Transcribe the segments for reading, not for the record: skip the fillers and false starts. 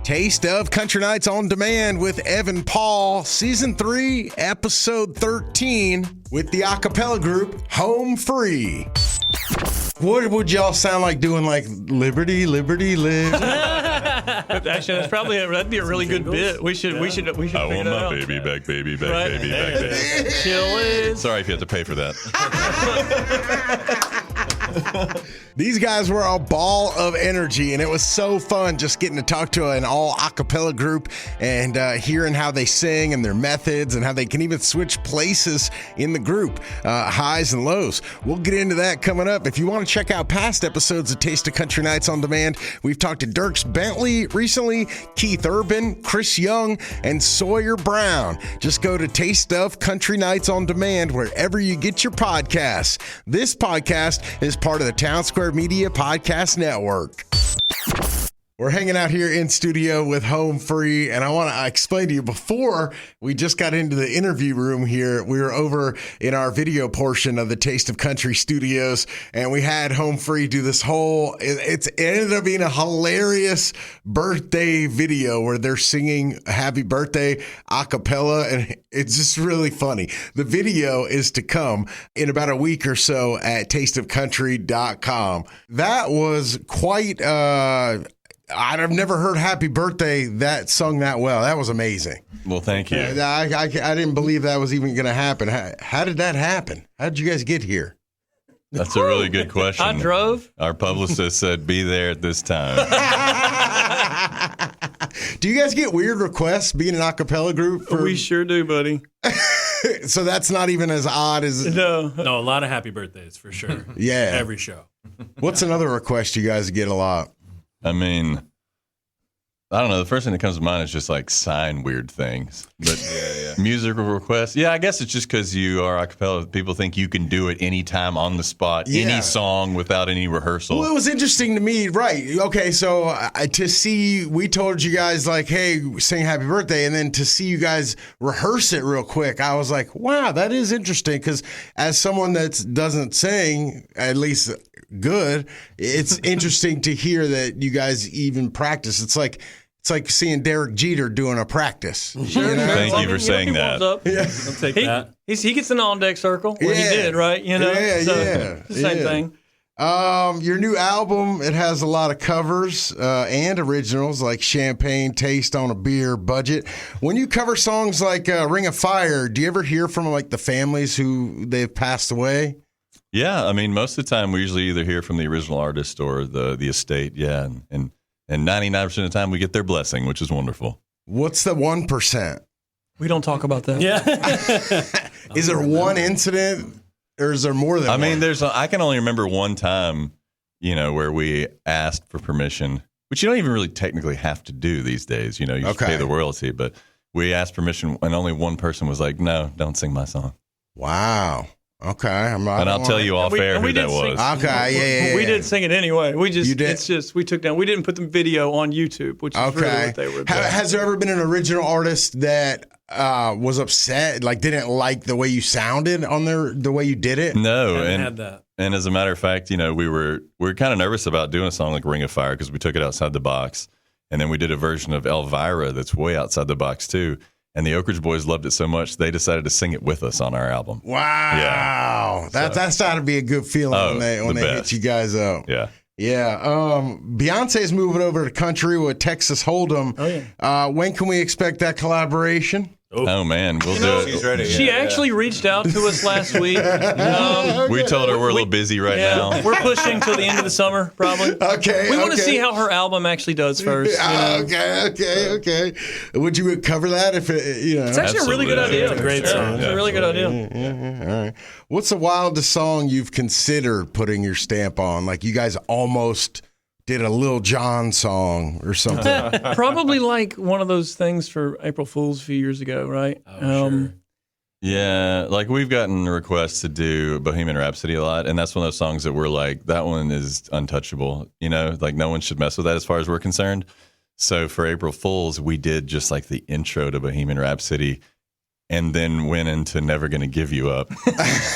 Taste of Country Nights on Demand with Evan Paul, Season 3, Episode 13, with the a cappella group Home Free. What would y'all sound like doing, like, Liberty, Liberty, live? Actually, that'd be a really good bit. We should I figure want that my out. baby back, baby back, Right. baby back, baby. Chill is. Sorry if you have to pay for that. These guys were a ball of energy, and it was so fun just getting to talk to an all a cappella group and hearing how they sing and their methods and how they can even switch places in the group, highs and lows. We'll get into that coming up. If you want to check out past episodes of Taste of Country Nights on Demand, we've talked to Dierks Bentley recently, Keith Urban, Chris Young, and Sawyer Brown. Just go to Taste of Country Nights on Demand wherever you get your podcasts. This podcast is part of the Town Square Media Podcast Network. We're hanging out here in studio with Home Free, and I want to explain to you, before we just got into the interview room here, we were over in our video portion of the Taste of Country studios, and we had Home Free do this whole, it ended up being a hilarious birthday video where they're singing Happy Birthday a cappella, and it's just really funny. The video is to come in about a week or so at tasteofcountry.com. That was quite, I've never heard Happy Birthday that sung that well. That was amazing. Well, thank you. I didn't believe that was even going to happen. How did that happen? How did you guys get here? That's a really good question. I drove. Our publicist said, be there at this time. Do you guys get weird requests being an a cappella group? We sure do, buddy. So that's not even as odd as... No, a lot of happy birthdays for sure. Yeah. Every show. What's another request you guys get a lot? I mean, I don't know. The first thing that comes to mind is just like sign weird things. But musical requests. Yeah, I guess it's just because you are a cappella. People think you can do it anytime on the spot, any song without any rehearsal. Well, it was interesting to me, right? Okay, so to see, we told you guys like, hey, sing Happy Birthday, and then to see you guys rehearse it real quick, I was like, wow, that is interesting, because as someone that doesn't sing, at least good, it's interesting to hear that you guys even practice. It's like seeing Derek Jeter doing a practice. Sure. Thank you for saying that. I'll take that. He gets an on-deck circle. He did, right? You know? Yeah. Same thing. Your new album, it has a lot of covers and originals like Champagne Taste on a Beer Budget. When you cover songs like Ring of Fire, do you ever hear from like the families who they've passed away? Yeah, I mean, most of the time we usually either hear from the original artist or the estate. Yeah, and 99% of the time we get their blessing, which is wonderful. What's the 1%? We don't talk about that. Yeah. Is there one incident, or is there more than one? I mean, I can only remember one time, where we asked for permission, which you don't even really technically have to do these days. You just pay the royalty, but we asked permission, and only one person was like, "No, don't sing my song." Wow. Okay, I'll tell you off air who that was. Okay, yeah. We did sing it anyway. We just, did? it's just, we took down. We didn't put the video on YouTube, which is really what they were doing. Has there ever been an original artist that was upset, like didn't like the way you sounded on the way you did it? No, Had that. And as a matter of fact, we were kind of nervous about doing a song like Ring of Fire because we took it outside the box, and then we did a version of Elvira that's way outside the box too. And the Oak Ridge Boys loved it so much, they decided to sing it with us on our album. Wow. Yeah. That's got to be a good feeling when they hit you guys up. Yeah. Yeah. Beyonce's moving over to country with Texas Hold'em. Oh, yeah. When can we expect that collaboration? Oh man, we'll do it. She's ready. She actually reached out to us last week. We told her we're a little busy right now. We're pushing till the end of the summer, probably. Okay. We want to see how her album actually does first. Okay. Would you cover that if it, It's actually a really good idea. It's a great song. It's a really good idea. Yeah. All right. What's the wildest song you've considered putting your stamp on? Like you guys almost did a Lil Jon song or something. Probably like one of those things for April Fool's a few years ago, right? Sure. Yeah, like we've gotten requests to do Bohemian Rhapsody a lot, and that's one of those songs that we're like, that one is untouchable. Like no one should mess with that as far as we're concerned. So for April Fool's, we did just like the intro to Bohemian Rhapsody, and then went into Never Gonna Give You Up.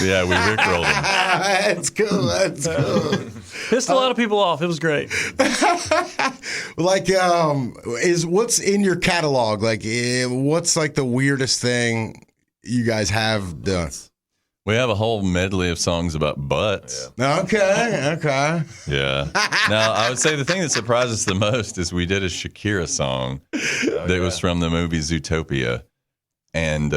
Yeah, we rickrolled him. That's cool. Pissed a lot of people off. It was great. Like, is what's in your catalog? Like, what's like the weirdest thing you guys have done? We have a whole medley of songs about butts. Okay. Yeah. Now, I would say the thing that surprised us the most is we did a Shakira song that was from the movie Zootopia. And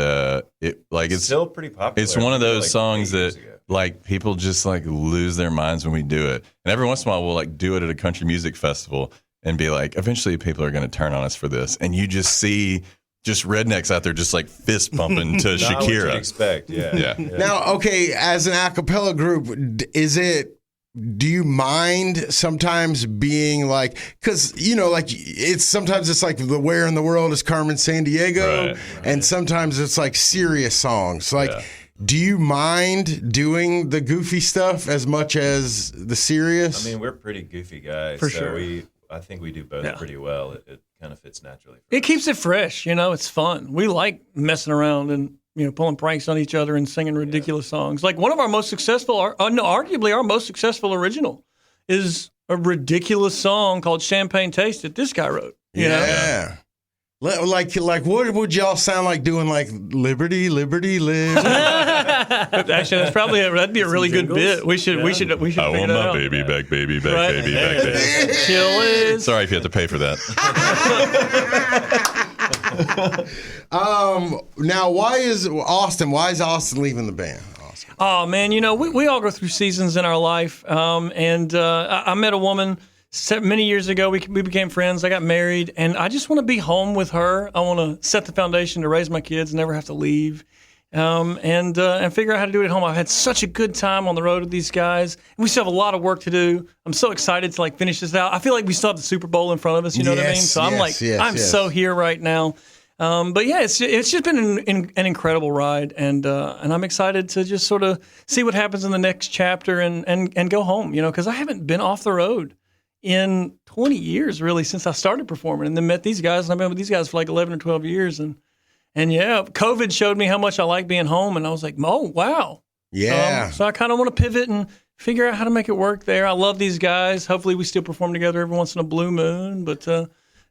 it's still pretty popular. It's one of those like songs that ago. like people just like lose their minds when we do it. And every once in a while we'll like do it at a country music festival and be like, eventually people are going to turn on us for this. And you just see just rednecks out there just like fist pumping to Not what Shakira. you'd expect, yeah. Now, okay, as an a cappella group, do you mind sometimes being like, because, like sometimes it's like the Where in the World is Carmen Sandiego, Right. and sometimes it's like serious songs. Like, do you mind doing the goofy stuff as much as the serious? I mean, we're pretty goofy guys. For so sure. I think we do both pretty well. It kind of fits naturally. It keeps it fresh, it's fun. We like messing around and pulling pranks on each other and singing ridiculous songs. Like one of our most successful, arguably our most successul original, is a ridiculous song called "Champagne Taste" that this guy wrote. You know? Yeah. Like, what would y'all sound like doing? Like Liberty, Liberty, Live. Actually, that'd be a really good bit. We should I figure want that my out. baby back, baby back, Right. baby back, baby. Gill is. Sorry if you have to pay for that. Now, why is Austin leaving the band? Oh man, we all go through seasons in our life, and I met a woman many years ago. We became friends. I got married, and I just want to be home with her. I want to set the foundation to raise my kids, never have to leave, and figure out how to do it at home. I've had such a good time on the road with these guys, and we still have a lot of work to do. I'm so excited to finish this out. I feel like we still have the Super Bowl in front of us. You know what I mean? So I'm so here right now. But yeah, it's just been an incredible ride, and I'm excited to just sort of see what happens in the next chapter and go home. Because I haven't been off the road in 20 years really since I started performing, and then met these guys, and I've been with these guys for like 11 or 12 years, and yeah, COVID showed me how much I like being home, and I was like, oh wow, yeah. So I kind of want to pivot and figure out how to make it work there. I love these guys. Hopefully, we still perform together every once in a blue moon, but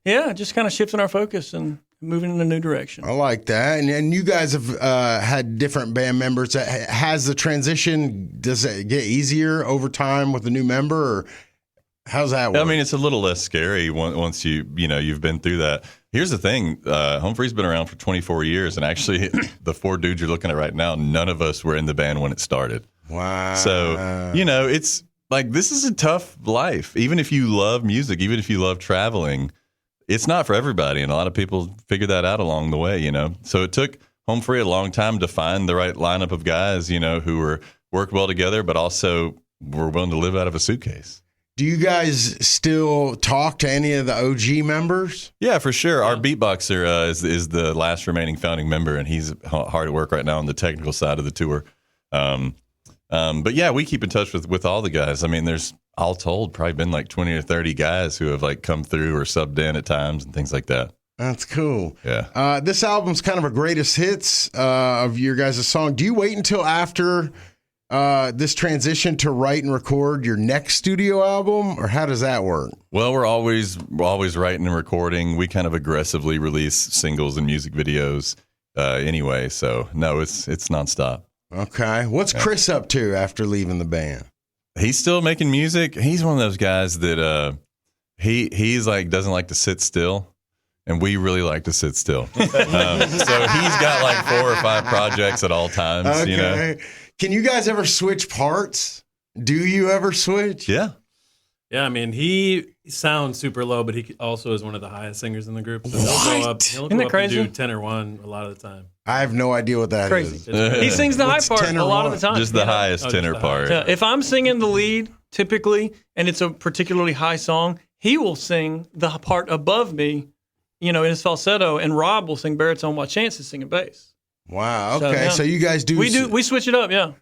yeah, just kind of shifting our focus and moving in a new direction. I like that. And you guys have had different band members. Has the transition, does it get easier over time with a new member, or how's that work? I mean, it's a little less scary once you've been through that. Here's the thing. Home Free's been around for 24 years, and actually the four dudes you're looking at right now, none of us were in the band when it started. Wow. So, it's like, this is a tough life. Even if you love music, even if you love traveling, it's not for everybody, and a lot of people figure that out along the way, So it took Home Free a long time to find the right lineup of guys, who worked well together, but also were willing to live out of a suitcase. Do you guys still talk to any of the OG members? Yeah, for sure. Our beatboxer is the last remaining founding member, and he's hard at work right now on the technical side of the tour. But yeah, we keep in touch with all the guys. I mean, there's all told probably been like 20 or 30 guys who have come through or subbed in at times and things like that. That's cool. Yeah. This album's kind of a greatest hits of your guys' song. Do you wait until after this transition to write and record your next studio album, or how does that work? Well, we're always writing and recording. We kind of aggressively release singles and music videos anyway. So no, it's nonstop. Okay. What's Chris up to after leaving the band? He's still making music. He's one of those guys that he's doesn't like to sit still. And we really like to sit still. So he's got 4 or 5 projects at all times. Okay. Can you guys ever switch parts? Do you ever switch? Yeah. Yeah, I mean, he sounds super low, but he also is one of the highest singers in the group. So he'll go up, and do tenor 1 a lot of the time. I have no idea what that is. He sings the high part a lot of the time. Just the highest tenor part. Yeah, if I'm singing the lead, typically, and it's a particularly high song, he will sing the part above me, in his falsetto, and Rob will sing baritone while Chance is singing bass. Wow. Okay. So you guys do. We switch it up. Yeah.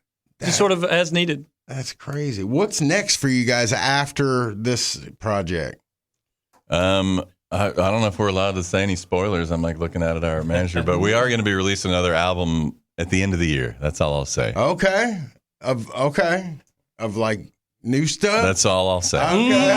Just sort of as needed. That's crazy. What's next for you guys after this project? I don't know if we're allowed to say any spoilers. I'm looking at our manager, but we are going to be releasing another album at the end of the year. That's all I'll say. Okay. Of new stuff. That's all I'll say. Okay.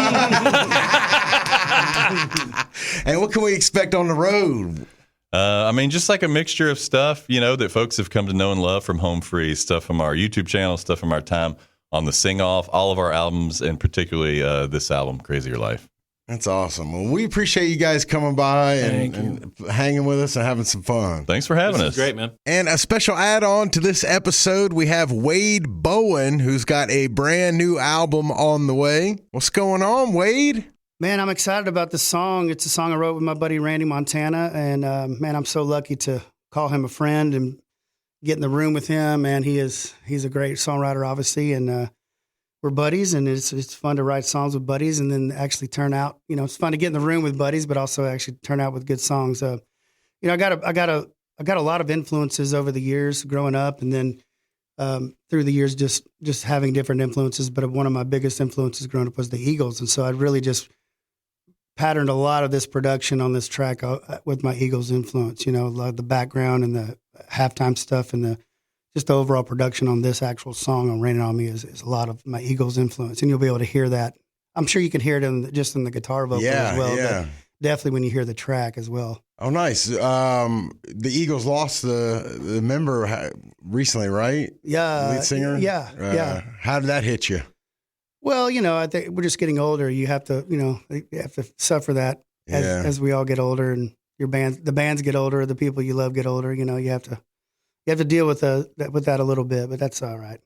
And what can we expect on the road? I mean, just like a mixture of stuff, that folks have come to know and love from Home Free, stuff from our YouTube channel, stuff from our time on the Sing Off, all of our albums, and particularly this album, Crazier Life. That's awesome. Well, we appreciate you guys coming by and hanging with us and having some fun. Thanks for having us. Great, man. And a special add-on to this episode, we have Wade Bowen, who's got a brand new album on the way. What's going on, Wade? Man, I'm excited about this song. It's a song I wrote with my buddy Randy Montana, and man, I'm so lucky to call him a friend and get in the room with him. And he's a great songwriter, obviously, and we're buddies, and it's fun to write songs with buddies, and then actually turn out. It's fun to get in the room with buddies, but also actually turn out with good songs. I got a lot of influences over the years growing up, and then through the years just having different influences. But one of my biggest influences growing up was the Eagles, and so I really just patterned a lot of this production on this track with my Eagles influence, a lot of the background and the halftime stuff and just the overall production on this actual song on Rainin On Me is a lot of my Eagles influence. And you'll be able to hear that. I'm sure you can hear it just in the guitar vocal as well. Yeah. But definitely when you hear the track as well. Oh, nice. The Eagles lost the member recently, right? Yeah. Lead singer? Yeah. How did that hit you? Well, I think we're just getting older. You have to, you have to suffer that as we all get older, and the bands get older, the people you love get older. You have to deal with that a little bit, but that's all right.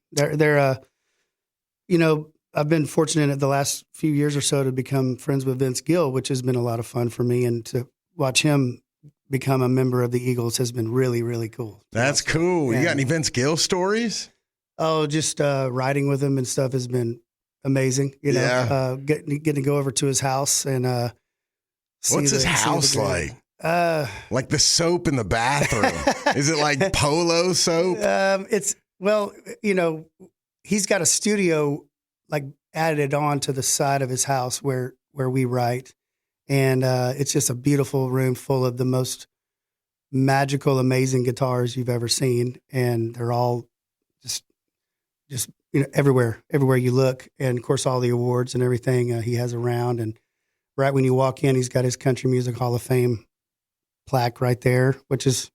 I've been fortunate at the last few years or so to become friends with Vince Gill, which has been a lot of fun for me, and to watch him become a member of the Eagles has been really, really cool. That's cool. You got any Vince Gill stories? Oh, just riding with him and stuff has been amazing. Getting to go over to his house and what's his house like? Like the soap in the bathroom. Is it like Polo soap? He's got a studio like added on to the side of his house where we write, and it's just a beautiful room full of the most magical, amazing guitars you've ever seen, and they're all just everywhere you look, and of course all the awards and everything he has around. And right when you walk in, he's got his Country Music Hall of Fame plaque right there, which is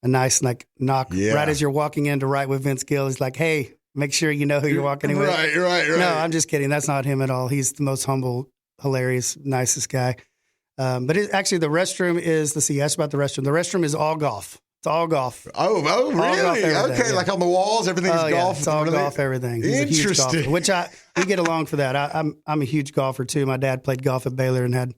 a nice knock right as you're walking in to write with Vince Gill. He's like, hey, make sure you know who you're walking in with. Right. No, I'm just kidding. That's not him at all. He's the most humble, hilarious, nicest guy. But actually the restroom is, let's see, you asked about the restroom. The restroom is all golf. It's all golf. Oh, really? Okay, like on the walls, everything's golf. Yeah, it's all golf, everything. He's interesting. A huge golfer, we get along for that. I'm a huge golfer too. My dad played golf at Baylor and had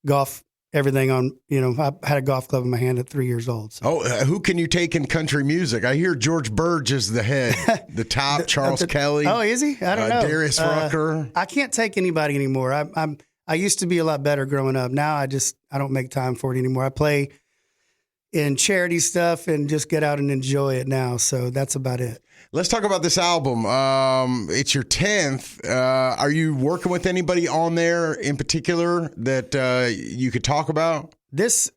golf everything on. I had a golf club in my hand at 3 years old. So. Who can you take in country music? I hear George Burge is the head, the top. Charles Kelly. Oh, is he? I don't know. Darius Rucker. I can't take anybody anymore. I used to be a lot better growing up. Now I don't make time for it anymore. I play in charity stuff and just get out and enjoy it now. So that's about it. Let's talk about this album. It's your 10th. Are you working with anybody on there in particular that you could talk about? This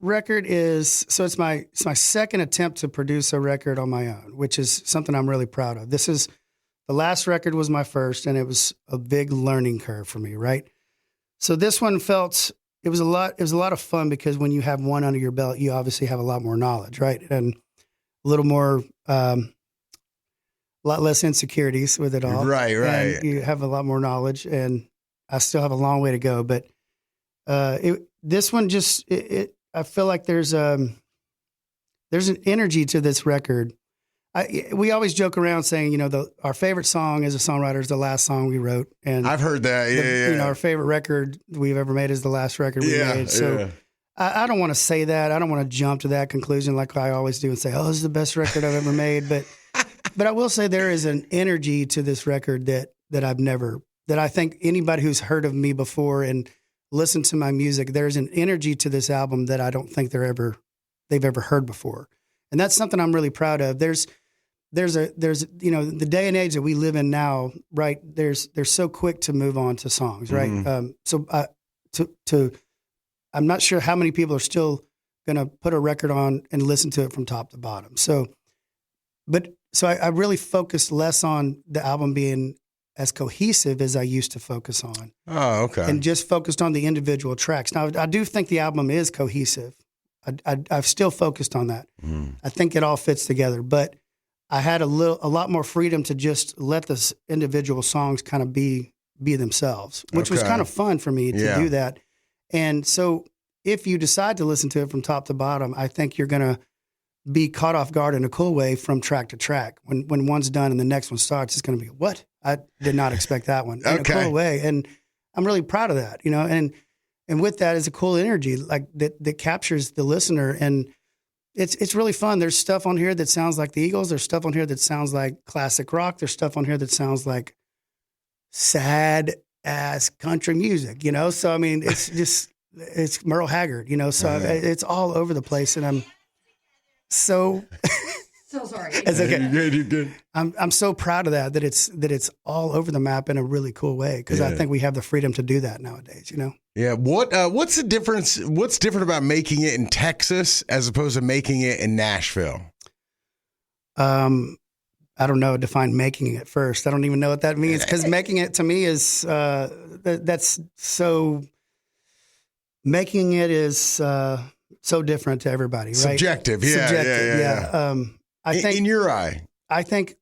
record it's my second attempt to produce a record on my own, which is something I'm really proud of. The last record was my first, and it was a big learning curve for me, right? So this one it was a lot of fun because when you have one under your belt, you obviously have a lot more knowledge, right? And a little more, a lot less insecurities with it all. Right. And you have a lot more knowledge, and I still have a long way to go. But this one I feel like there's an energy to this record. We always joke around saying, our favorite song as a songwriter is the last song we wrote. And I've heard that. Yeah. Our favorite record we've ever made is the last record we made. So I don't want to say that. I don't want to jump to that conclusion like I always do and say, oh, this is the best record I've ever made. But I will say there is an energy to this record that I think anybody who's heard of me before and listened to my music, there's an energy to this album that I don't think they've ever heard before. And that's something I'm really proud of. There's the day and age that we live in now, right? They're so quick to move on to songs, right? Mm-hmm. I'm not sure how many people are still going to put a record on and listen to it from top to bottom. So I really focused less on the album being as cohesive as I used to focus on. Oh, okay. And just focused on the individual tracks. Now, I do think the album is cohesive. I've still focused on that. I think it all fits together, but I had a lot more freedom to just let the individual songs kind of be themselves, which was kind of fun for me to do that. And so if you decide to listen to it from top to bottom, I think you're going to be caught off guard in a cool way from track to track. When one's done and the next one starts, it's going to be, what? I did not expect that one in a cool way. And I'm really proud of that, you know, and with that is a cool energy like that captures the listener. And it's really fun. There's stuff on here that sounds like the Eagles. There's stuff on here that sounds like classic rock. There's stuff on here that sounds like sad ass country music, you know? So, I mean, it's Merle Haggard, you know? So it's all over the place. And I'm so sorry. It's okay. You're good. I'm so proud of that it's all over the map in a really cool way. Because I think we have the freedom to do that nowadays, you know? Yeah. What's the difference? What's different about making it in Texas as opposed to making it in Nashville? I don't know. Define making it first. I don't even know what that means because making it to me is that's so. Making it is so different to everybody, right? Subjective, yeah. Subjective, yeah. I think in your eye, I think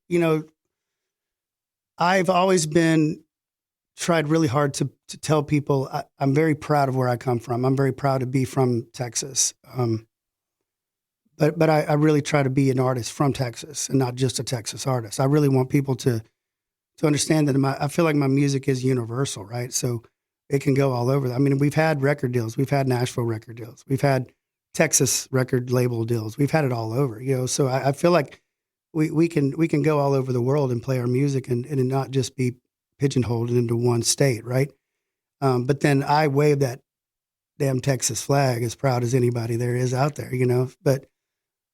I've always tried really hard to tell people I'm very proud of where I come from. I'm very proud to be from Texas. But I really try to be an artist from Texas and not just a Texas artist. I really want people to understand that I feel like my music is universal, right? So it can go all over. I mean, we've had record deals. We've had Nashville record deals. We've had Texas record label deals. We've had it all over, you know? So I feel like we can go all over the world and play our music and not just be pigeonholed into one state, right? But then I wave that damn Texas flag as proud as anybody there is out there, you know? But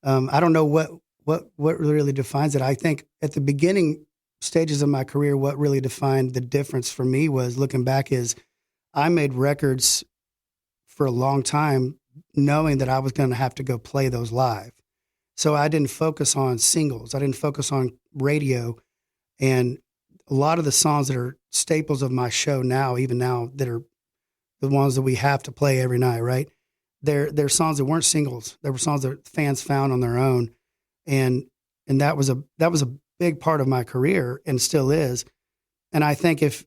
I don't know what really defines it. I think at the beginning stages of my career, what really defined the difference for me was looking back is I made records for a long time knowing that I was going to have to go play those live. So I didn't focus on singles. I didn't focus on radio. And a lot of the songs that are staples of my show now, even now, that are the ones that we have to play every night, right? They're songs that weren't singles. They were songs that fans found on their own. And that was a big part of my career and still is. And I think if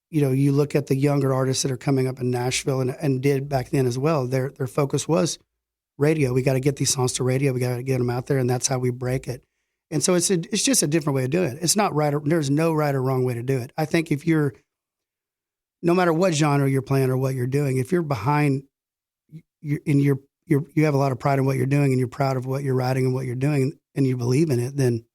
you look at the younger artists that are coming up in Nashville and did back then as well, their focus was radio. We got to get these songs to radio. We got to get them out there, and that's how we break it. And so it's just a different way of doing it. It's not right. There's no right or wrong way to do it. I think if you're, no matter what genre you're playing or what you're doing, if you're behind, you have a lot of pride in what you're doing, and you're proud of what you're writing and what you're doing, and you believe in it, then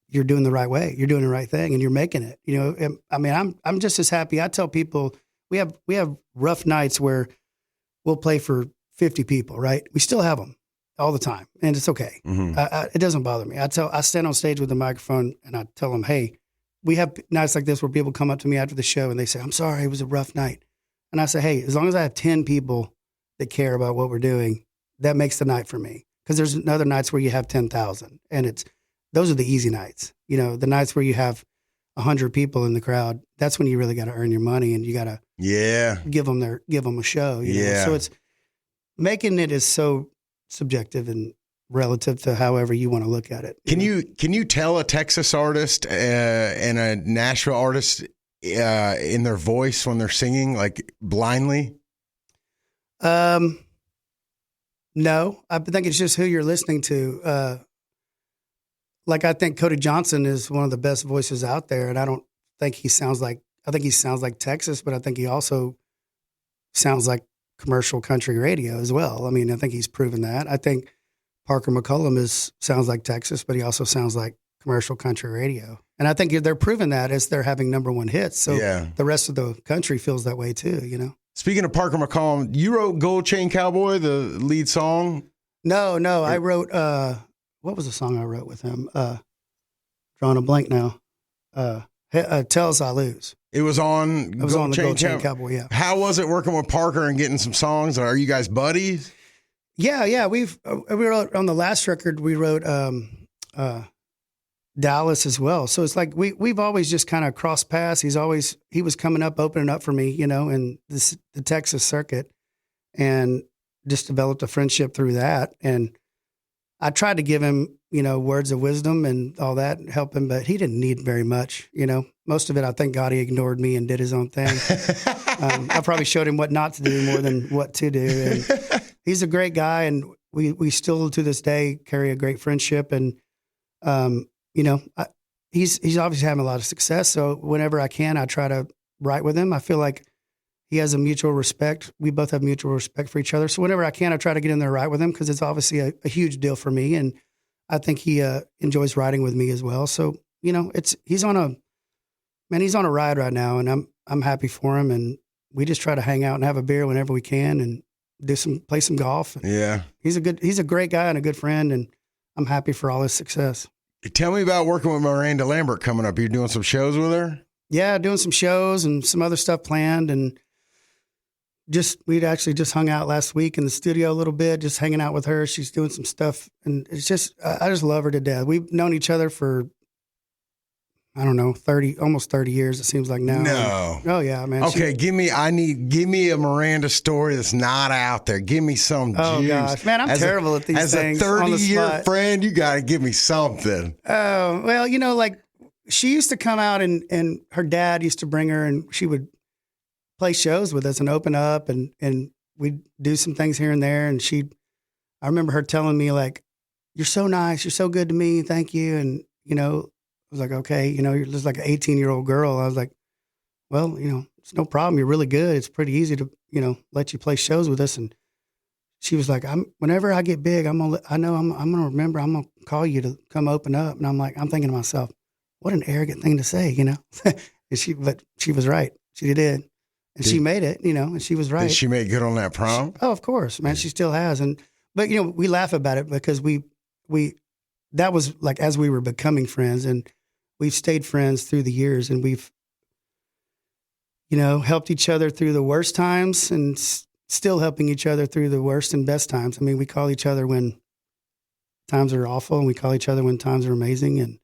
you're doing the right way. You're doing the right thing, and you're making it. You know, I mean, I'm just as happy. I tell people we have rough nights where we'll play for 50 people, right? We still have them all the time, and it's okay. Mm-hmm. It doesn't bother me. I stand on stage with the microphone, and I tell them, hey, we have nights like this where people come up to me after the show, and they say, I'm sorry, it was a rough night. And I say, hey, as long as I have 10 people that care about what we're doing, that makes the night for me. Because there's other nights where you have 10,000, and those are the easy nights. You know, the nights where you have 100 people in the crowd, that's when you really got to earn your money, and you got to give them a show. You know? So it's making it is so subjective and relative to however you want to look at it. Can you tell a Texas artist and a Nashville artist in their voice when they're singing, like blindly? No, I think it's just who you're listening to. Like I think Cody Johnson is one of the best voices out there, and I think he sounds like Texas, but I think he also sounds like commercial country radio as well. I mean, I think he's proven that. I think Parker McCollum sounds like Texas, but he also sounds like commercial country radio. And I think they're proving that as they're having number one hits. So the rest of the country feels that way too, you know? Speaking of Parker McCollum, you wrote Gold Chain Cowboy, the lead song? No. I wrote, what was the song I wrote with him? Drawing a blank now. Tell Us I Lose. It was on the Gold Chain Cowboy, yeah. How was it working with Parker and getting some songs? Are you guys buddies? Yeah. We wrote on the last record. We wrote Dallas as well. So it's like we've always just kind of crossed paths. He was coming up, opening up for me, in the Texas circuit, and just developed a friendship through that. And I tried to give him, words of wisdom and all that, and help him, but he didn't need very much. Most of it, I thank God he ignored me and did his own thing. I probably showed him what not to do more than what to do. And he's a great guy, and we still to this day carry a great friendship. And he's obviously having a lot of success. So whenever I can, I try to write with him. I feel like he has a mutual respect. We both have mutual respect for each other. So whenever I can, I try to get in there and write with him, because it's obviously a huge deal for me. And I think he enjoys writing with me as well. So, he's on a ride right now, and I'm happy for him. And we just try to hang out and have a beer whenever we can and play some golf. Yeah. He's a great guy and a good friend, and I'm happy for all his success. Tell me about working with Miranda Lambert coming up. You're doing some shows with her? Yeah, doing some shows and some other stuff planned, and we'd actually just hung out last week in the studio a little bit, just hanging out with her. She's doing some stuff, and it's just, I just love her to death. We've known each other for, I don't know, almost 30 years, it seems like now. No. Oh yeah, man. Okay, give me a Miranda story that's not out there. Give me some juice. Oh gosh, man, I'm terrible at these things. As a 30-year friend, you got to give me something. Oh, well, like she used to come out, and her dad used to bring her, and she would play shows with us and open up, and we'd do some things here and there. And I remember her telling me, like, "You're so nice. You're so good to me. Thank you." And, I was like, okay, you're just like an 18-year-old girl. I was like, well, it's no problem. You're really good. It's pretty easy to, let you play shows with us. And she was like, whenever I get big, I'm going to remember, I'm going to call you to come open up. And I'm thinking to myself, what an arrogant thing to say, but she was right. She did. And she made it, and she was right. Did she make good on that prom? Oh, of course, man. She still has. But we laugh about it because that was like as we were becoming friends, and we've stayed friends through the years, and we've, helped each other through the worst times, and still helping each other through the worst and best times. I mean, we call each other when times are awful, and we call each other when times are amazing.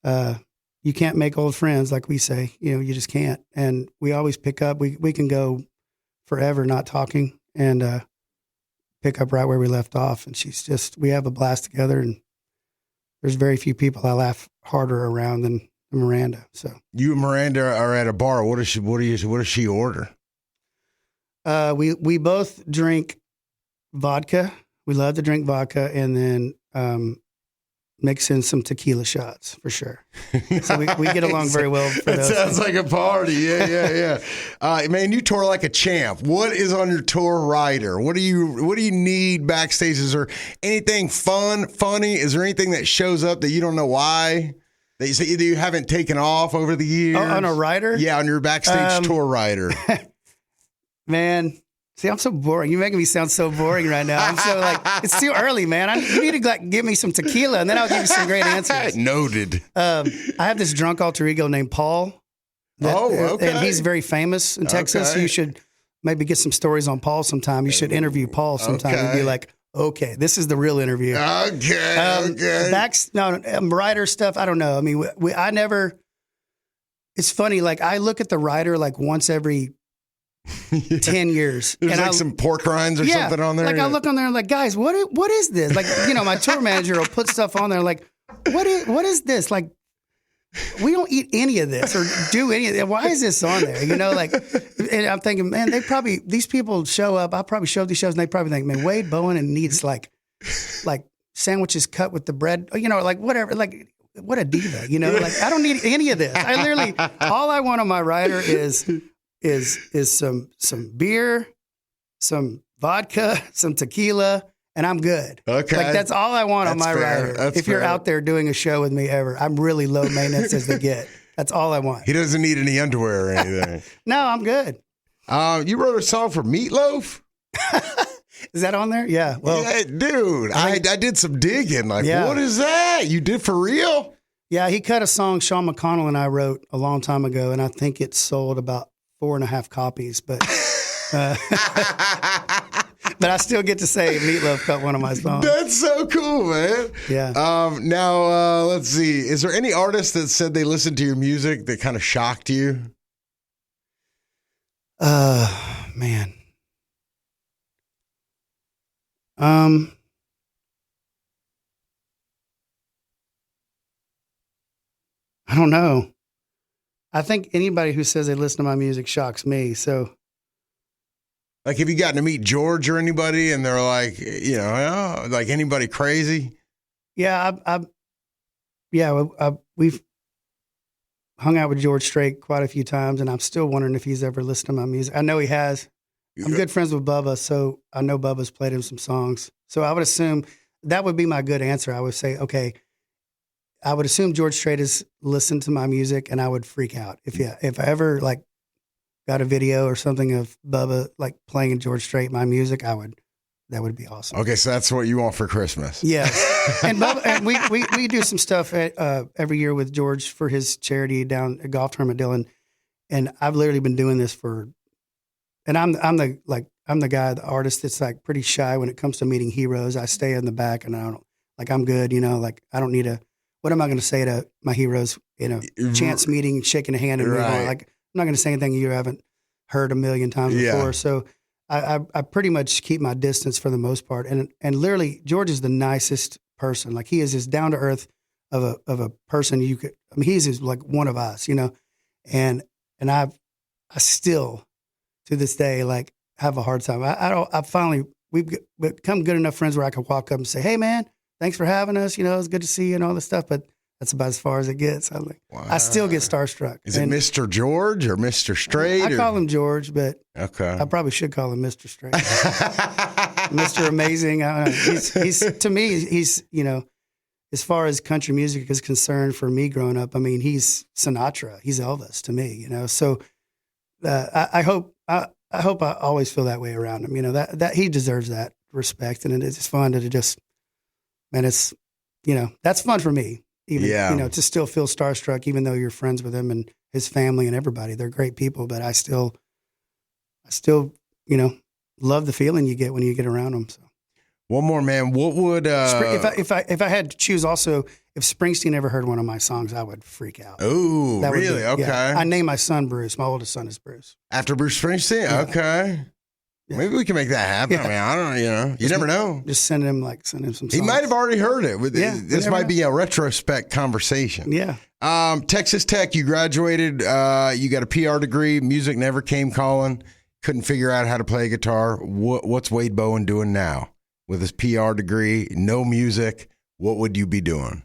And you can't make old friends, like we say. You just can't. And we always pick up. We can go forever not talking and pick up right where we left off. And we have a blast together, and there's very few people I laugh harder around than Miranda. So you and Miranda are at a bar. What does she order? We both drink vodka. We love to drink vodka, and then mix in some tequila shots for sure. So we get along very well. That sounds like a party. Yeah. Man, you tour like a champ. What is on your tour rider? What do you need backstage? Is there anything funny? Is there anything that shows up that you don't know why? That you haven't taken off over the years? On a rider? Yeah, on your backstage tour rider. Man, see, I'm so boring. You're making me sound so boring right now. I'm so it's too early, man. You need to give me some tequila, and then I'll give you some great answers. Noted. I have this drunk alter ego named Paul. Okay. And he's very famous in Texas. Okay. You should maybe get some stories on Paul sometime. You should interview Paul sometime and be like, okay, this is the real interview. Okay. Rider stuff, I don't know. I mean, I never, it's funny, like I look at the rider like once every 10 years. There's and some pork rinds or something on there. Like I look on there and like, guys, what is this? Like, my tour manager will put stuff on there like, what is this? Like, we don't eat any of this or do any of that. Why is this on there? And I'm thinking, man, these people show up. I probably show these shows and they probably think, man, Wade Bowen and needs like sandwiches cut with the bread, like whatever, like what a diva, like I don't need any of this. I literally, all I want on my rider is some beer, some vodka, some tequila, and I'm good. Okay. Like that's all I want on my rider. If you're out there doing a show with me ever, I'm really low maintenance as they get. That's all I want. He doesn't need any underwear or anything. No, I'm good. You wrote a song for Meatloaf? Is that on there? Yeah. Well, yeah, dude, I did some digging. Like, what is that? You did for real? Yeah, he cut a song Sean McConnell and I wrote a long time ago, and I think it sold about 4.5 copies, but but I still get to say Meatloaf cut one of my songs. That's so cool, man. Yeah. Now, let's see. Is there any artist that said they listened to your music that kind of shocked you? Man. I don't know. I think anybody who says they listen to my music shocks me. So, like, have you gotten to meet George or anybody, and they're like, like anybody crazy? Yeah, we've hung out with George Strait quite a few times, and I'm still wondering if he's ever listened to my music. I know he has. I'm good friends with Bubba, so I know Bubba's played him some songs. So I would assume that would be my good answer. I would say, okay, I would assume George Strait has listened to my music, and I would freak out if I ever like got a video or something of Bubba like playing George Strait my music. That would be awesome. Okay, so that's what you want for Christmas. Yes, and Bubba, and we do some stuff every year with George for his charity down at golf tournament, Dylan. And I've literally been doing this and I'm the guy, the artist that's like pretty shy when it comes to meeting heroes. I stay in the back, and I'm good, like I don't need what am I going to say to my heroes in a chance meeting, shaking a hand and moving on? Like, I'm not going to say anything you haven't heard a million times before. So I pretty much keep my distance for the most part. And literally, George is the nicest person. Like, he is as down to earth of a person he's just like one of us, and I still to this day, like, have a hard time. We've become good enough friends where I can walk up and say, "Hey man, thanks for having us. It's good to see you," and all this stuff. But that's about as far as it gets. I still get starstruck. Is it Mr. George or Mr. Strait? I call him George, but okay. I probably should call him Mr. Strait. Mr. Amazing. I don't know. He's to me, he's, as far as country music is concerned, for me growing up, he's Sinatra. He's Elvis to me, So I hope I always feel that way around him. That he deserves that respect, and it's fun to just, man, it's, that's fun for me. Even, to still feel starstruck, even though you're friends with him and his family and everybody. They're great people, but I still, love the feeling you get when you get around them. So, one more, man. What would if I had to choose? Also, if Springsteen ever heard one of my songs, I would freak out. Oh, really? Okay. Yeah. I named my son Bruce. My oldest son is Bruce. After Bruce Springsteen? Yeah. Okay. Yeah. Maybe we can make that happen. Yeah. I don't know. You never know. Just send him some songs. He might have already heard it. This might be a retrospect conversation. Yeah. Texas Tech, you graduated. You got a PR degree. Music never came calling. Couldn't figure out how to play guitar. What's Wade Bowen doing now with his PR degree? No music. What would you be doing?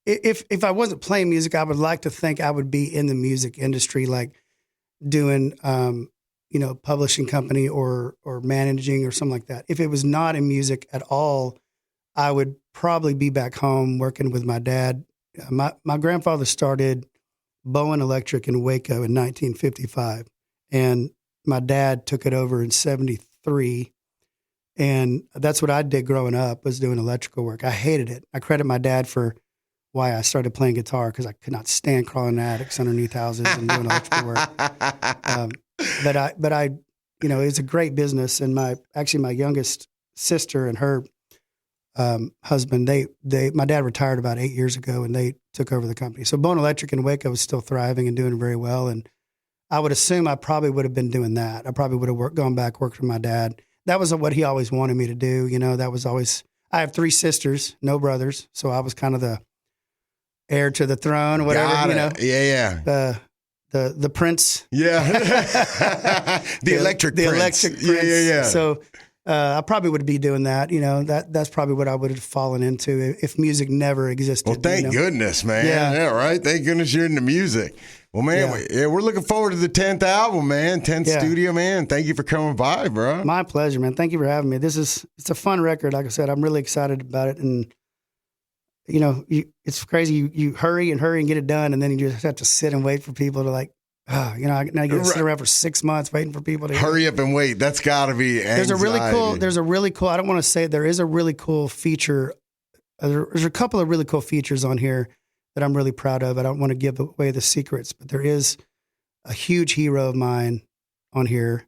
If I wasn't playing music, I would like to think I would be in the music industry, like doing publishing company or managing or something like that. If it was not in music at all, I would probably be back home working with my dad. My grandfather started Bowen Electric in Waco in 1955, and my dad took it over in 73. And that's what I did growing up, was doing electrical work. I hated it. I credit my dad for why I started playing guitar, because I could not stand crawling in attics underneath houses and doing electrical work. But I, it's a great business. And my youngest sister and her husband, my dad retired about 8 years ago, and they took over the company. So Bowen Electric in Waco was still thriving and doing very well. And I would assume I probably would have been doing that. I probably would have gone back, worked with my dad. That was what he always wanted me to do. That was always, I have 3 sisters, no brothers. So I was kind of the heir to the throne, whatever, Yeah. The prince. Yeah. the electric prince. Yeah. So I probably would be doing that. That's probably what I would have fallen into if music never existed. Well, thank goodness, man. Yeah, right? Thank goodness you're into music. Well, man, we're looking forward to the 10th album, man. 10th studio, man. Thank you for coming by, bro. My pleasure, man. Thank you for having me. It's a fun record. Like I said, I'm really excited about it. And, it's crazy. You hurry and get it done. And then you just have to sit and wait for people to now I got to sit around for 6 months waiting for people to hurry up and wait. That's got to be anxiety. There's a really cool, I don't want to say, there is a really cool feature. There's a couple of really cool features on here that I'm really proud of. I don't want to give away the secrets, but there is a huge hero of mine on here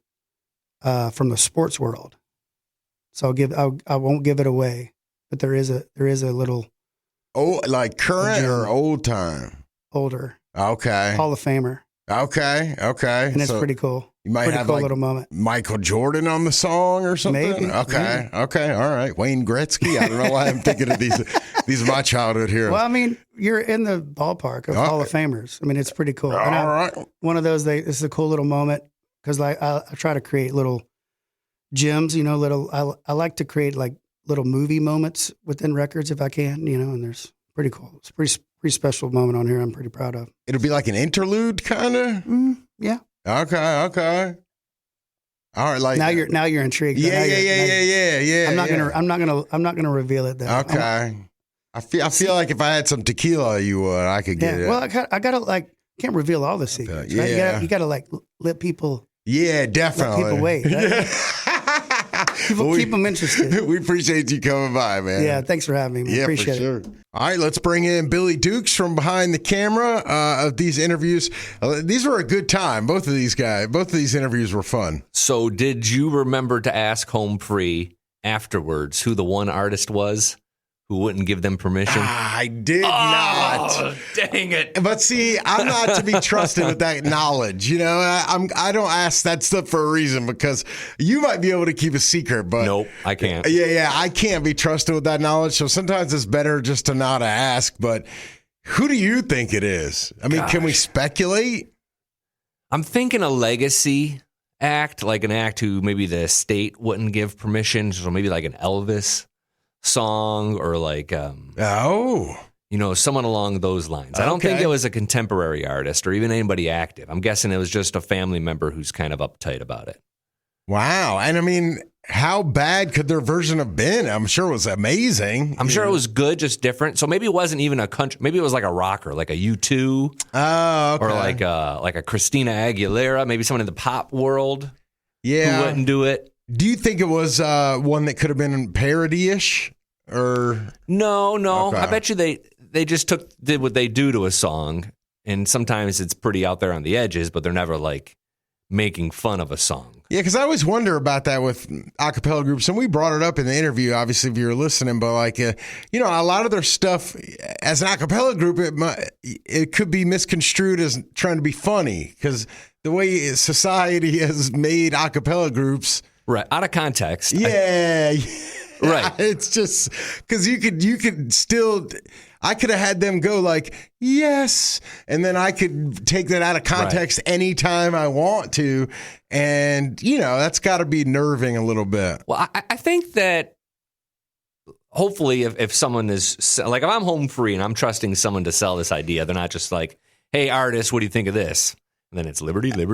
from the sports world. So I won't give it away, but there is a little like current or old time? Older. Okay. Hall of Famer. Okay. And it's pretty cool. You might pretty have cool like little moment. Michael Jordan on the song or something. Maybe. Okay. Okay. All right. Wayne Gretzky. I don't know why I'm thinking of these. These are my childhood heroes. Well, I mean, you're in the ballpark of Hall of Famers. I mean, it's pretty cool. And All right. One of those. This is a cool little moment because I try to create little gems. You know, I like to create like little movie moments within records if I can. You know, and there's pretty cool. It's a pretty special moment on here. I'm pretty proud of. It'll be like an interlude, kind of. Yeah. Okay. All right. Like now you're intrigued. Yeah. I'm not gonna reveal it though. Okay. I feel like if I had some tequila, you would. I could get it. Well, I gotta like can't reveal all the secrets. Right? Yeah. You gotta like let people. Yeah, definitely. Let people wait. Right? Keep them interested. We appreciate you coming by, man. Yeah, thanks for having me, man. Yeah, Appreciate for sure. it. All right, let's bring in Billy Dukes from behind the camera of these interviews. These were a good time. Both of these interviews were fun. So did you remember to ask Home Free afterwards who the one artist was who wouldn't give them permission? I did not. Dang it. But see, I'm not to be trusted with that knowledge. You know, I don't ask that stuff for a reason because you might be able to keep a secret, but nope, I can't. Yeah, I can't be trusted with that knowledge. So sometimes it's better just to not ask. But who do you think it is? I mean, Can we speculate? I'm thinking a legacy act, like an act who maybe the state wouldn't give permission. So maybe like an Elvis song or like someone along those lines. I don't think it was a contemporary artist or even anybody active. I'm guessing it was just a family member who's kind of uptight about it. Wow. And I mean, how bad could their version have been? I'm sure it was amazing. I'm sure it was good, just different. So maybe it wasn't even a country. Maybe it was like a rocker, like a U2. Oh, okay. Or like a Christina Aguilera, maybe someone in the pop world who wouldn't do it. Do you think it was one that could have been parody-ish? Or No. Okay. I bet you they just did what they do to a song, and sometimes it's pretty out there on the edges, but they're never like making fun of a song. Yeah, because I always wonder about that with a cappella groups, and we brought it up in the interview, obviously, if you're listening, but like, a lot of their stuff as an a cappella group, it could be misconstrued as trying to be funny because the way society has made a cappella groups. Right, out of context. Yeah. Right. It's just because you could still, I could have had them go like, yes. And then I could take that out of context anytime I want to. And, that's got to be nerving a little bit. Well, I think that hopefully if someone is like, if I'm Home Free and I'm trusting someone to sell this idea, they're not just like, hey, artist, what do you think of this? And then it's liberty. They're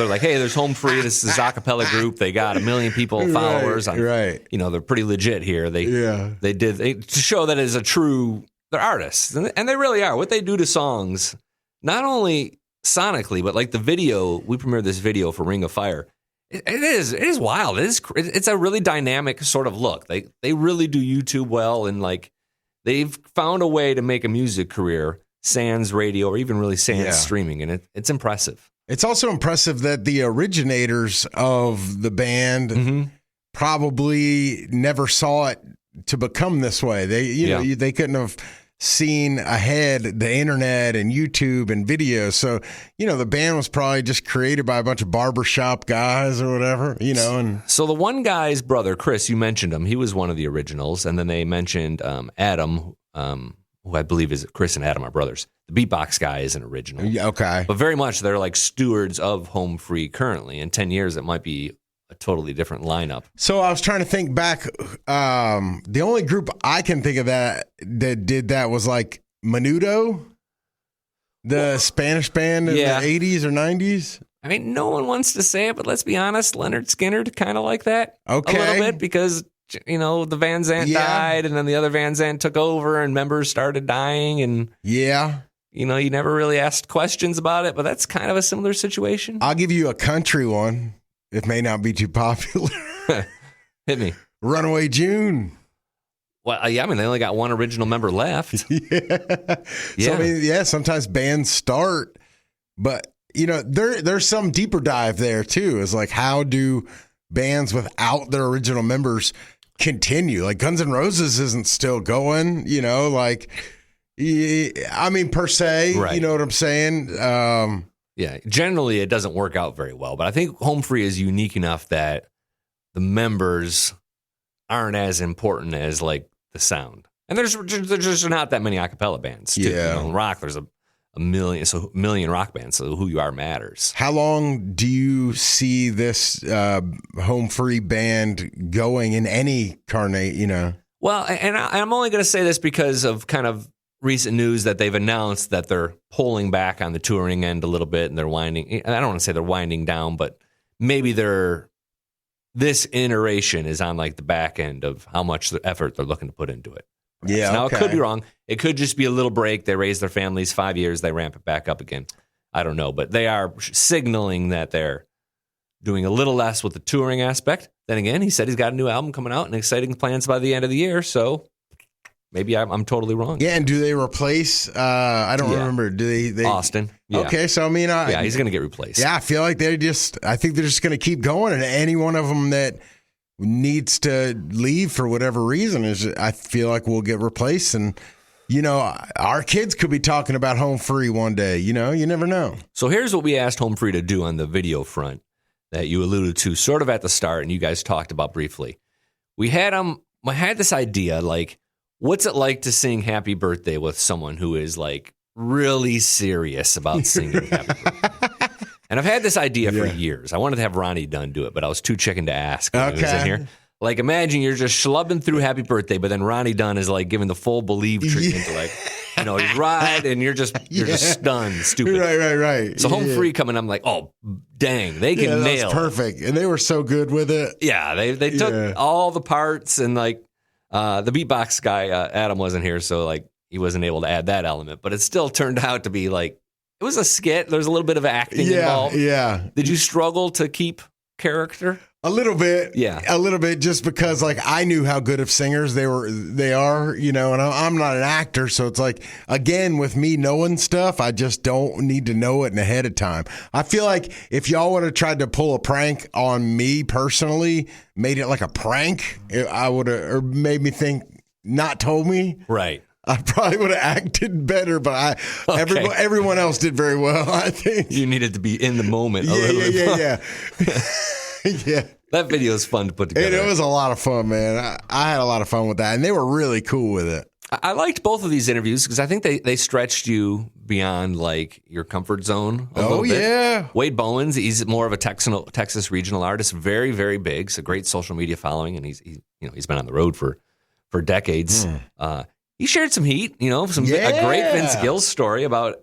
like, hey, there's Home Free. This is a cappella group. They got 1 million followers. Right. They're pretty legit here. They to show that they're artists. And they really are. What they do to songs, not only sonically, but like the video, we premiered this video for Ring of Fire. It is wild. It's a really dynamic sort of look. They really do YouTube well. And like, they've found a way to make a music career sans radio or even really sans streaming, and it's impressive. It's also impressive that the originators of the band probably never saw it to become this way. They couldn't have seen ahead the internet and YouTube and video. So, the band was probably just created by a bunch of barbershop guys or whatever, and so the one guy's brother, Chris, you mentioned him, he was one of the originals, and then they mentioned Adam, who I believe is Chris and Adam are brothers. The beatbox guy is an original. Okay. But very much they're like stewards of Home Free currently. In 10 years, it might be a totally different lineup. So I was trying to think back. The only group I can think of that did that was like Menudo, the Spanish band in the 80s or 90s. I mean, no one wants to say it, but let's be honest, Leonard Skinner kind of like that a little bit because the Van Zandt died, and then the other Van Zandt took over, and members started dying, and you never really asked questions about it, but that's kind of a similar situation. I'll give you a country one. It may not be too popular. Hit me. Runaway June. Well, they only got one original member left. So, sometimes bands start, but there's some deeper dive there too. Is like, how do bands without their original members continue? Like Guns N' Roses isn't still going, like, I mean, per se, right. You know what I'm saying? Yeah, generally it doesn't work out very well, but I think Home Free is unique enough that the members aren't as important as like the sound. And there's just not that many a cappella bands. Too. Yeah. In rock, there's a million rock bands, so who you are matters. How long do you see this Home Free band going in any carnate, Well, and I'm only going to say this because of kind of recent news that they've announced that they're pulling back on the touring end a little bit, and they're winding. I don't want to say they're winding down, but maybe this iteration is on like the back end of how much effort they're looking to put into it. Yeah. Now, okay. It could be wrong. It could just be a little break. They raise their families 5 years. They ramp it back up again. I don't know. But they are signaling that they're doing a little less with the touring aspect. Then again, he said he's got a new album coming out and exciting plans by the end of the year. So maybe I'm totally wrong. Yeah, and do they replace, I don't remember, do they Austin. Yeah. Okay, so I mean. Yeah, he's going to get replaced. Yeah, I feel like I think they're just going to keep going, and any one of them that needs to leave for whatever reason I feel like we'll get replaced. And our kids could be talking about Home Free one day. You never know. So here's what we asked Home Free to do on the video front that you alluded to sort of at the start, and you guys talked about briefly. I had this idea, like, what's it like to sing Happy Birthday with someone who is like really serious about singing Happy Birthday? And I've had this idea for years. I wanted to have Ronnie Dunn do it, but I was too chicken to ask when he was in here. Like, imagine you're just schlubbing through Happy Birthday, but then Ronnie Dunn is like giving the full believe treatment to like, you ride and you're just stunned, stupid. Right. So Home Free coming, I'm like, oh, dang, they can nail it. Perfect. And they were so good with it. Yeah, they took all the parts, and like the beatbox guy, Adam wasn't here, so like he wasn't able to add that element, but it still turned out to be like, it was a skit. There's a little bit of acting involved. Yeah. Did you struggle to keep character? A little bit. Yeah. A little bit, just because like I knew how good of singers they are, and I'm not an actor. So it's like, again, with me knowing stuff, I just don't need to know it ahead of time. I feel like if y'all would have tried to pull a prank on me personally, made it like a prank, I would have, or made me think, not told me. Right. I probably would have acted better, but everyone else did very well, I think. You needed to be in the moment a little bit. Yeah. That video is fun to put together. It was a lot of fun, man. I had a lot of fun with that, and they were really cool with it. I liked both of these interviews because I think they stretched you beyond like your comfort zone a little bit. Yeah. Wade Bowen, he's more of a Texas regional artist, very, very big. It's a great social media following, and he's been on the road for decades. He shared some heat, a great Vince Gill story about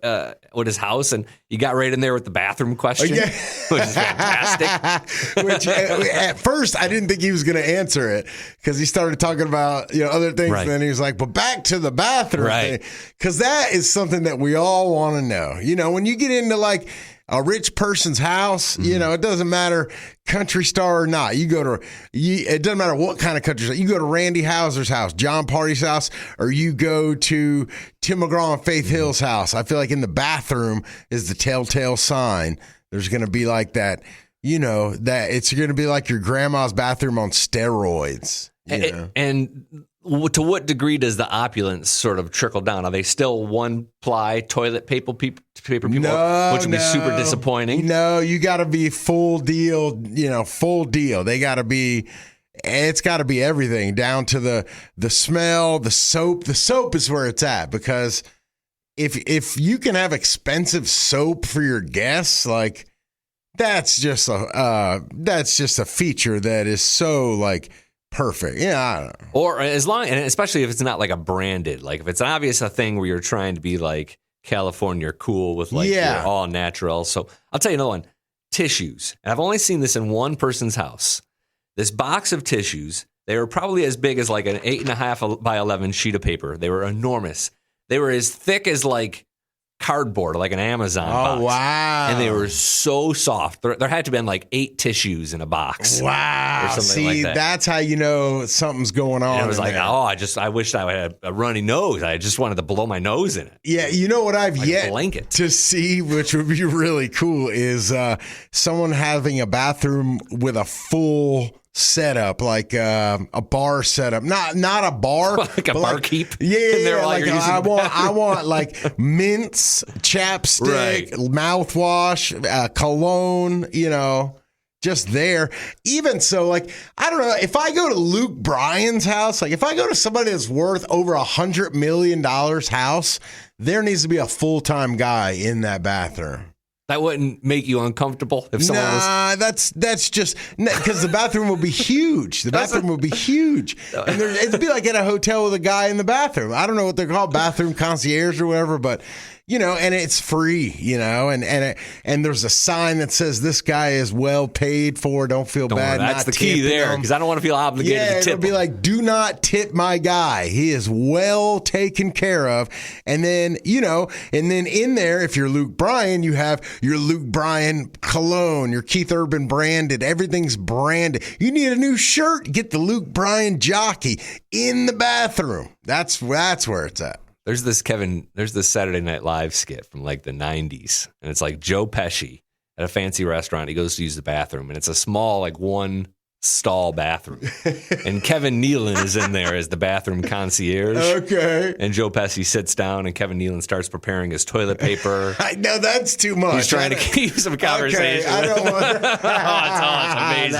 with his house, and he got right in there with the bathroom question, which is fantastic. Which at first I didn't think he was going to answer it because he started talking about other things, and then he was like, "But back to the bathroom," because that is something that we all want to know. When you get into like a rich person's house, it doesn't matter country star or not. It doesn't matter what kind of country star. You go to Randy Houser's house, John Party's house, or you go to Tim McGraw and Faith Hill's house. I feel like in the bathroom is the telltale sign. There's going to be like that, that it's going to be like your grandma's bathroom on steroids. And to what degree does the opulence sort of trickle down? Are they still one-ply toilet paper people, which would be super disappointing? No, you got to be full deal, full deal. It's got to be everything down to the smell, the soap. The soap is where it's at, because if you can have expensive soap for your guests, like that's just a feature that is so like perfect. Yeah, I don't know. Or and especially if it's not like a branded, like if it's obvious a thing where you're trying to be like California cool with like you're all natural. So I'll tell you another one, tissues. And I've only seen this in one person's house. This box of tissues, they were probably as big as like an 8.5 by 11 sheet of paper. They were enormous. They were as thick as like cardboard, like an Amazon box. Oh, wow. And they were so soft. There had to have been like 8 tissues in a box. Wow. Or something See, like that. that's how you know something's going on. And it was like, there. I wish I had a runny nose. I just wanted to blow my nose in it. Yeah, you know what I've Like yet a blanket. to see, which would be really cool, is someone having a bathroom with a full setup, like a bar setup, not a bar, like a barkeep. Yeah, And they're like, I want like mints, chapstick, mouthwash, cologne, just there. Even so, like, I don't know, if I go to Luke Bryan's house, like if I go to somebody that's worth over $100 million house, there needs to be a full-time guy in that bathroom. That wouldn't make you uncomfortable if someone was. That's just because the bathroom will be huge. The bathroom will be huge, and it'd be like at a hotel with a guy in the bathroom. I don't know what they're called, bathroom concierge or whatever, but and it's free, and there's a sign that says this guy is well paid for. Don't feel bad. That's not the key there, because I don't want to feel obligated to tip. It'll be him. like, do not tip my guy. He is well taken care of. And then, and then in there, if you're Luke Bryan, you have your Luke Bryan cologne, your Keith Urban branded. Everything's branded. You need a new shirt, get the Luke Bryan jockey in the bathroom. That's where it's at. There's this Saturday Night Live skit from like the 90s, and it's like Joe Pesci at a fancy restaurant. He goes to use the bathroom, and it's a small, like one stall bathroom. And Kevin Nealon is in there as the bathroom concierge. Okay. And Joe Pesci sits down, and Kevin Nealon starts preparing his toilet paper. I know that's too much. He's trying to keep some conversation. Okay, I don't want. It's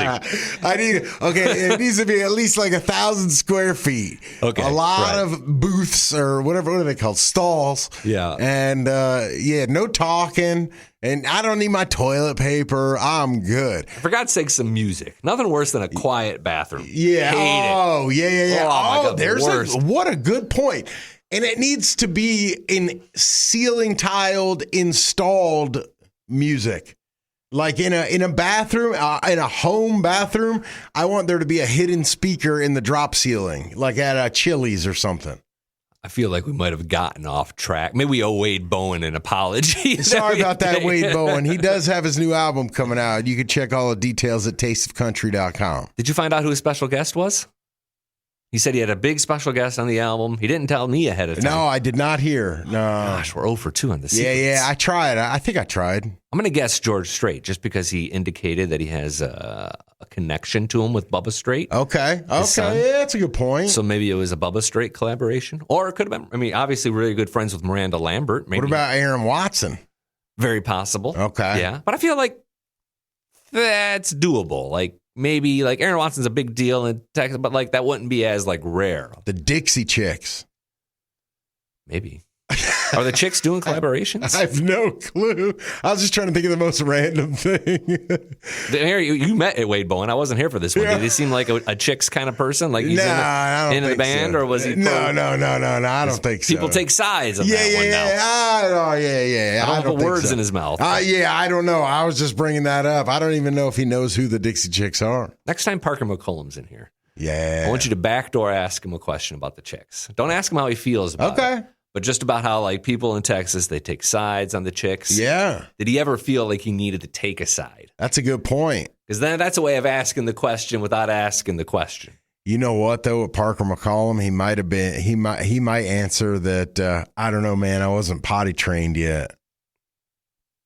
amazing. It needs to be at least like 1,000 square feet. Okay, a lot right. of booths or whatever. What are they called? Stalls. Yeah. And no talking. And I don't need my toilet paper. I'm good. For God's sake, some music. Nothing worse than a quiet bathroom. Yeah. Hate it. Yeah. Oh, my God, what a good point. And it needs to be in ceiling tiled, installed music. Like in a bathroom, in a home bathroom, I want there to be a hidden speaker in the drop ceiling, like at a Chili's or something. I feel like we might have gotten off track. Maybe we owe Wade Bowen an apology. Sorry about that, Wade Bowen. He does have his new album coming out. You can check all the details at tasteofcountry.com. Did you find out who his special guest was? He said he had a big special guest on the album. He didn't tell me ahead of time. No, I did not hear. No. Gosh, we're 0 for 2 on the secrets. Yeah, I tried. I think I tried. I'm going to guess George Strait, just because he indicated that he has a connection to him with Bubba Strait. Okay. son. Yeah, that's a good point. So maybe it was a Bubba Strait collaboration. Or it could have been, obviously really good friends with Miranda Lambert. Maybe. What about Aaron Watson? Very possible. Okay. Yeah. But I feel like that's doable. Like, maybe like Aaron Watson's a big deal in Texas, but like that wouldn't be as like rare. The Dixie Chicks. Maybe. Are the Chicks doing collaborations? I have no clue. I was just trying to think of the most random thing. You met Wade Bowen. I wasn't here for this one. Did he seem like a Chicks kind of person? Like he's in the band, so. or was he? No. I don't think so. People take sides on that one now. Yeah. I don't put words so. in his mouth. I don't know. I was just bringing that up. I don't even know if he knows who the Dixie Chicks are. Next time Parker McCollum's in here, yeah, I want you to backdoor ask him a question about the Chicks. Don't ask him how he feels about it. But just about how, like, people in Texas, they take sides on the Chicks. Yeah. Did he ever feel like he needed to take a side? That's a good point. Because then that's a way of asking the question without asking the question. You know what, though, with Parker McCollum, he might answer that, I don't know, man, I wasn't potty trained yet.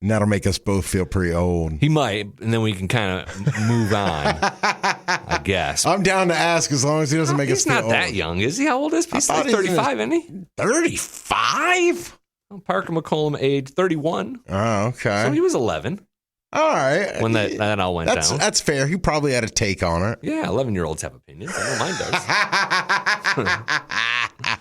And that'll make us both feel pretty old. He might, and then we can kind of move on, I guess. I'm down to ask as long as he doesn't make us feel old. He's not that young, is he? How old is he? He's like 35, isn't he? 35? Well, Parker McCollum, age 31. Oh, okay. So he was 11. All right. When that all went down. That's fair. He probably had a take on it. Yeah, 11-year-olds have opinions. I know mine does.